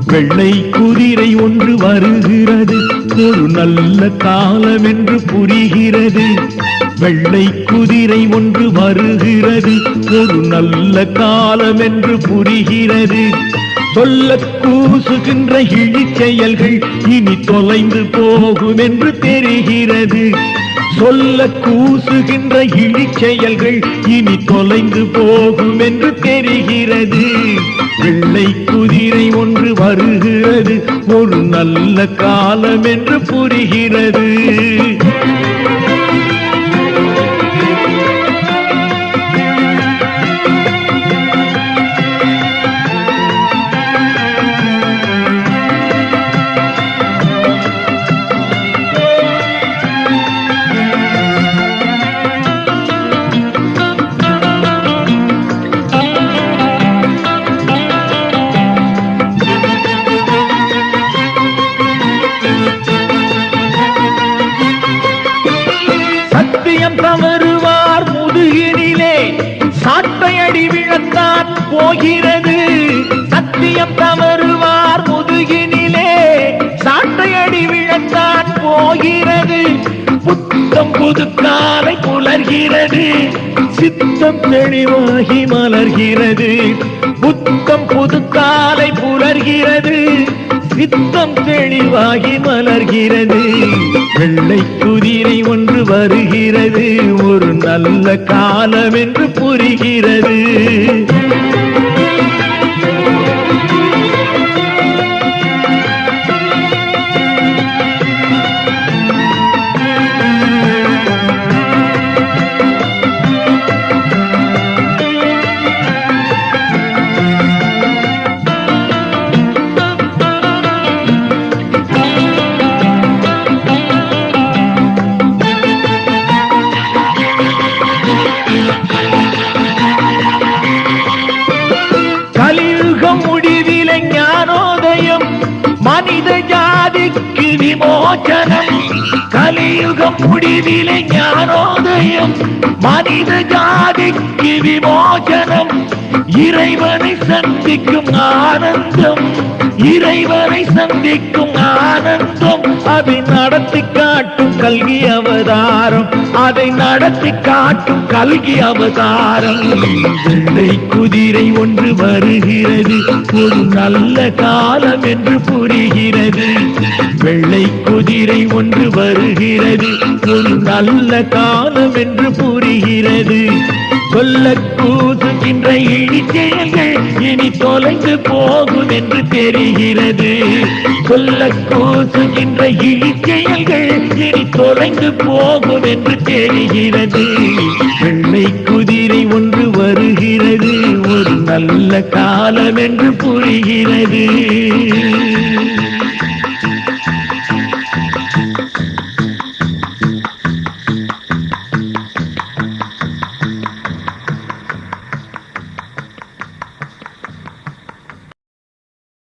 வெள்ளை குதிரை ஒன்று வருகிறது, ஒரு நல்ல காலம் என்று புரிகிறது. வெள்ளை குதிரை ஒன்று வருகிறது, ஒரு நல்ல காலம் என்று புரிகிறது. சொல்ல கூசுகின்ற இழிச்செயல்கள் இனி தொலைந்து போகும் என்று தெரிகிறது. சொல்ல கூசுகின்ற இழிச்செயல்கள் இனி தொலைந்து போகும் என்று தெரிகிறது. வெள்ளை குதிரை ஒன்று வருகிறது, ஒரு நல்ல காலம் என்று புரிகிறது. தவறுவார் முதுகினிலே சாட்டையடி விழத்தான் போகிறது. சத்தியம் தவறுவார் முதுகினிலே சாட்டையடி விழத்தான் போகிறது. புத்தம் புது காலை புலர்கிறது, சித்தம் தெளிவாகி மலர்கிறது. புத்தம் புது காலை புலர்கிறது, சித்தம் தெளிவாகி மலர்கிறது. வெள்ளை குதிரை ஒன்று வருகிறது, ஒரு நல்ல காலம் என்று புரிகிறது. முடிவிலே ஞானோதயம், மனித ஜாதிக்கு விமோசனம். கலியுகம் முடிவிலே ஞானோதயம், மனித ஜாதிக்கு விமோசனம். இறைவனை சந்திக்கும் ஆனந்தம், இறைவனை சந்திக்கும் ஆனந்தம். அதை நடத்தி காட்டும் கல்கி அவதாரம், அதை நடத்தி காட்டும் கல்கி அவதாரம். வெள்ளை குதிரை ஒன்று வருகிறது, ஒரு நல்ல காலம் என்று புரிகிறது. வெள்ளை குதிரை ஒன்று வருகிறது, ஒரு நல்ல காலம் என்று புரிகிறது. சொல்ல கூசுகின்ற இழிச்செயல்கள் இனி தொலைந்து போகும் என்று தெரிகிறது. சொல்ல கூசுகின்ற இழிச்செயல்கள் இனி தொலைந்து போகும் என்று தெரிகிறது. வெள்ளை குதிரை ஒன்று வருகிறது, ஒரு நல்ல காலம் என்று புரிகிறது.